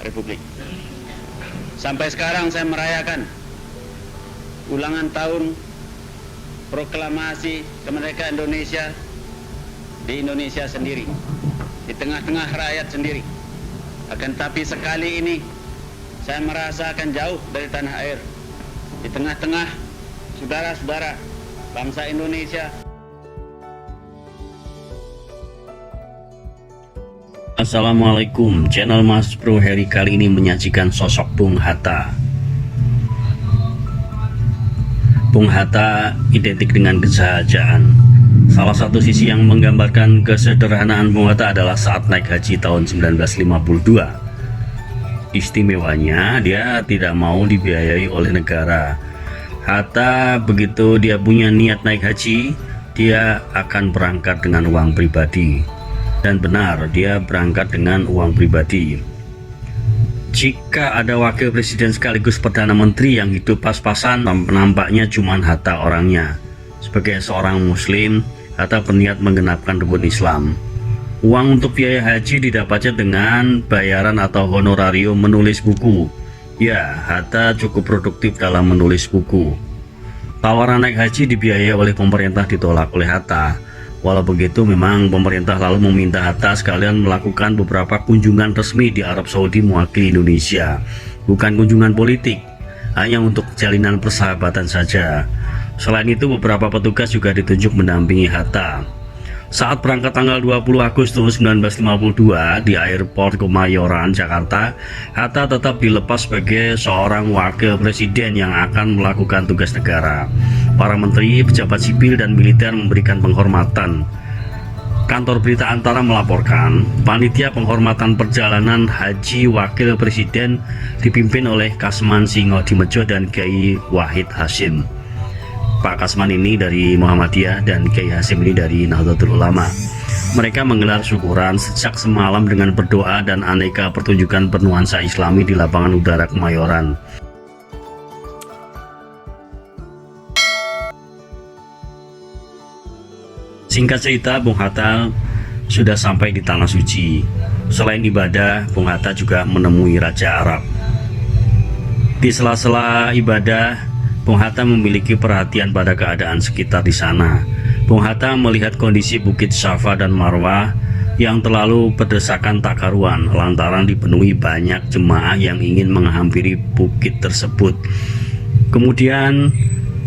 Republik. Sampai sekarang saya merayakan ulangan tahun proklamasi kemerdekaan Indonesia di Indonesia sendiri, di tengah-tengah rakyat sendiri. Akan tapi sekali ini saya merasa akan jauh dari tanah air, di tengah-tengah saudara-saudara bangsa Indonesia. Assalamualaikum, channel Mas Bro Heri kali ini menyajikan sosok Bung Hatta. Bung Hatta identik dengan kesahajaan. Salah satu sisi yang menggambarkan kesederhanaan Bung Hatta adalah saat naik haji tahun 1952. Istimewanya, dia tidak mau dibiayai oleh negara. Hatta begitu dia punya niat naik haji, dia akan berangkat dengan uang pribadi. Dan benar, dia berangkat dengan uang pribadi. Jika ada wakil presiden sekaligus perdana menteri yang hidup pas-pasan, nampaknya cuma Hatta orangnya. Sebagai seorang muslim, Hatta berniat menggenapkan rukun Islam. Uang untuk biaya haji didapatnya dengan bayaran atau honorarium menulis buku. Ya, Hatta cukup produktif dalam menulis buku. Tawaran naik haji dibiayai oleh pemerintah ditolak oleh Hatta. Walau begitu, memang pemerintah lalu meminta Hatta sekalian melakukan beberapa kunjungan resmi di Arab Saudi mewakili Indonesia. Bukan kunjungan politik, hanya untuk jalinan persahabatan saja. Selain itu, beberapa petugas juga ditunjuk mendampingi Hatta. Saat berangkat tanggal 20 Agustus 1952 di Airport Kemayoran, Jakarta, Hatta tetap dilepas sebagai seorang wakil presiden yang akan melakukan tugas negara. Para menteri, pejabat sipil dan militer memberikan penghormatan. Kantor Berita Antara melaporkan, panitia penghormatan perjalanan haji wakil presiden dipimpin oleh Kasman Singodimedjo dan Kiai Wahid Hasyim. Pak Kasman ini dari Muhammadiyah dan Kiai Hasyim ini dari Nahdlatul Ulama. Mereka menggelar syukuran sejak semalam dengan berdoa dan aneka pertunjukan bernuansa Islami di lapangan udara Kemayoran. Singkat cerita, Bung Hatta sudah sampai di Tanah Suci. Selain ibadah, Bung Hatta juga menemui Raja Arab. Di sela-sela ibadah, Bung Hatta memiliki perhatian pada keadaan sekitar di sana. Bung Hatta melihat kondisi Bukit Safa dan Marwah yang terlalu berdesakan tak karuan lantaran dipenuhi banyak jemaah yang ingin menghampiri bukit tersebut. Kemudian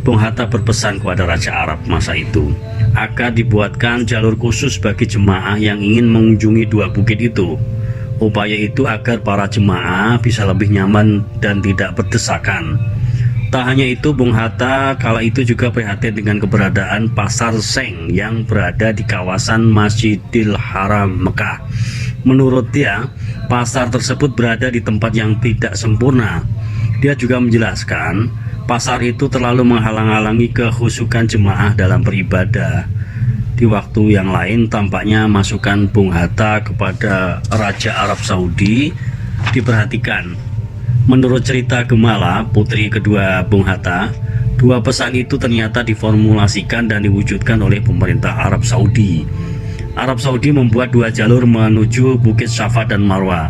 Bung Hatta berpesan kepada Raja Arab masa itu agar dibuatkan jalur khusus bagi jemaah yang ingin mengunjungi dua bukit itu. Upaya itu agar para jemaah bisa lebih nyaman dan tidak berdesakan. Tak hanya itu, Bung Hatta kala itu juga prihatin dengan keberadaan Pasar Seng yang berada di kawasan Masjidil Haram Mekah. Menurut dia, pasar tersebut berada di tempat yang tidak sempurna. Dia juga menjelaskan, pasar itu terlalu menghalang-halangi kekhusyukan jemaah dalam beribadah. Di waktu yang lain, tampaknya masukan Bung Hatta kepada Raja Arab Saudi diperhatikan. Menurut cerita Gemala, putri kedua Bung Hatta, dua pesan itu ternyata diformulasikan dan diwujudkan oleh pemerintah Arab Saudi. Arab Saudi membuat dua jalur menuju Bukit Safa dan Marwah,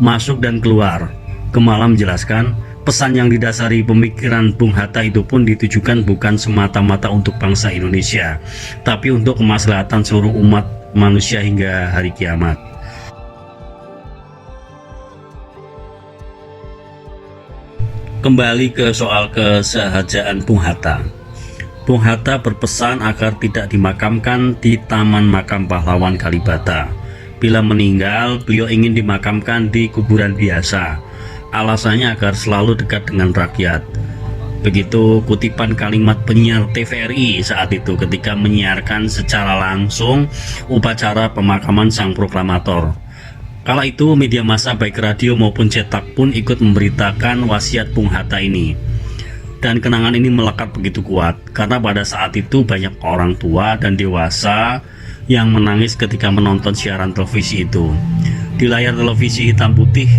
masuk dan keluar. Gemala menjelaskan, pesan yang didasari pemikiran Bung Hatta itu pun ditujukan bukan semata-mata untuk bangsa Indonesia, tapi untuk kemaslahatan seluruh umat manusia hingga hari kiamat. Kembali ke soal kesahajaan Bung Hatta. Bung Hatta berpesan agar tidak dimakamkan di Taman Makam Pahlawan Kalibata. Bila meninggal, beliau ingin dimakamkan di kuburan biasa. Alasannya agar selalu dekat dengan rakyat. Begitu kutipan kalimat penyiar TVRI saat itu ketika menyiarkan secara langsung upacara pemakaman sang proklamator. Kala itu media massa baik radio maupun cetak pun ikut memberitakan wasiat Bung Hatta ini. Dan kenangan ini melekat begitu kuat karena pada saat itu banyak orang tua dan dewasa yang menangis ketika menonton siaran televisi itu. Di layar televisi hitam putih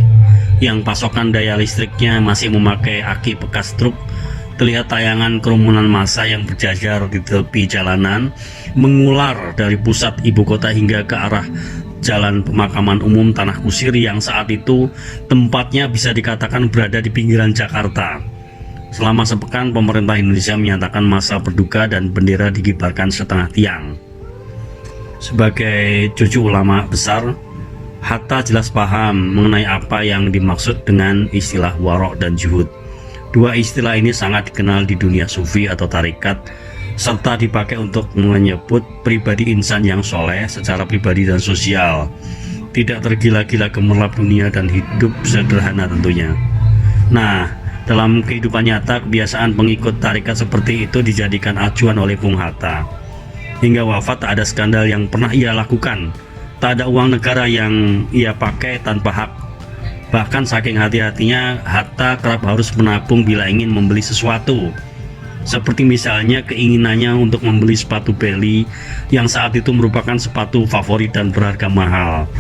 yang pasokan daya listriknya masih memakai aki bekas truk, terlihat tayangan kerumunan massa yang berjajar di tepi jalanan mengular dari pusat ibu kota hingga ke arah Jalan Pemakaman Umum Tanah Kusir yang saat itu tempatnya bisa dikatakan berada di pinggiran Jakarta. Selama sepekan pemerintah Indonesia menyatakan masa berduka dan bendera dikibarkan setengah tiang. Sebagai cucu ulama besar, Hatta jelas paham mengenai apa yang dimaksud dengan istilah warok dan zuhud. Dua istilah ini sangat dikenal di dunia sufi atau tarikat, serta dipakai untuk menyebut pribadi insan yang soleh secara pribadi dan sosial, tidak tergila-gila gemerlap dunia dan hidup sederhana tentunya. Nah, dalam kehidupan nyata kebiasaan pengikut tarikat seperti itu dijadikan acuan oleh Bung Hatta. Hingga wafat tak ada skandal yang pernah ia lakukan, tak ada uang negara yang ia pakai tanpa hak. Bahkan saking hati-hatinya, Hatta kerap harus menabung bila ingin membeli sesuatu. Seperti misalnya keinginannya untuk membeli sepatu Beli yang saat itu merupakan sepatu favorit dan berharga mahal.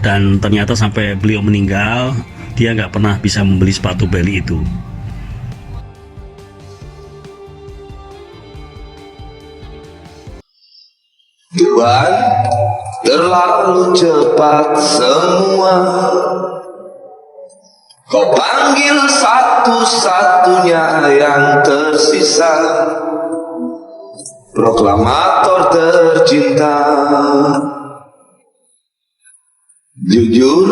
Dan ternyata sampai beliau meninggal, dia nggak pernah bisa membeli sepatu Beli itu. Tuhan, terlalu cepat semua. Kau panggil satu-satunya yang tersisa, proklamator tercinta. Jujur,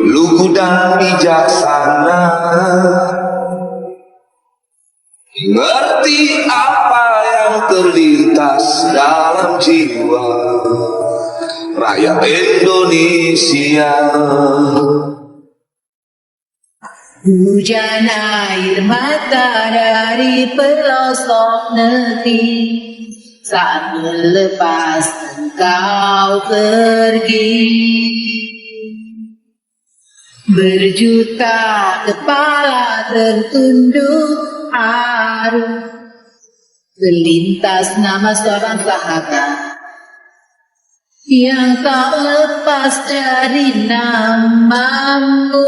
lugu dan bijaksana, ngerti apa yang terlintas dalam jiwa rakyat Indonesia. Hujan air mata dari pelosok negeri saat melepas engkau pergi. Berjuta kepala tertunduk haru, terlintas nama seorang sahabat yang tak lepas dari namamu.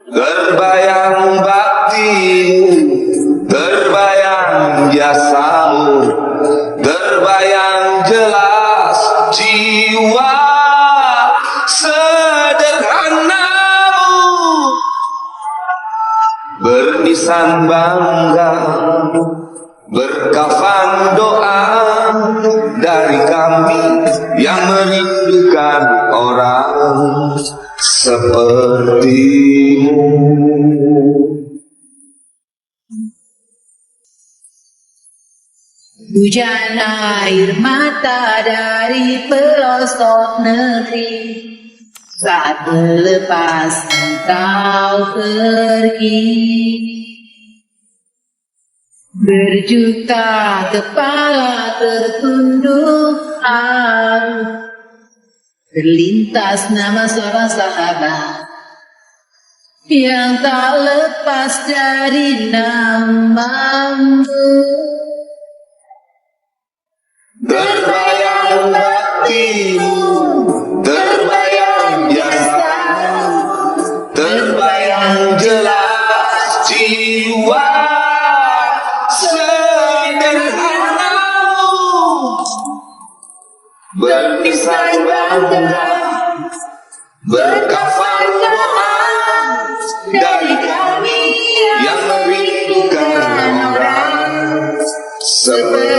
Terbayang baktimu, terbayang jasamu, terbayang jelas jiwa sederhanamu, bernisan bangga, berkafan doa dari kami yang merindukan orang sepertimu. Hujan air mata dari pelosok negeri saat melepas engkau pergi. Berjuta kepala tertunduk haru, terlintas nama seorang sahabat yang tak lepas dari namamu. Terbayang baktimu, terbayang jasamu, terbayang jelas jiwa sederhanamu, bernisan bangga, berkafan doa dari kami yang merindukan orang seperti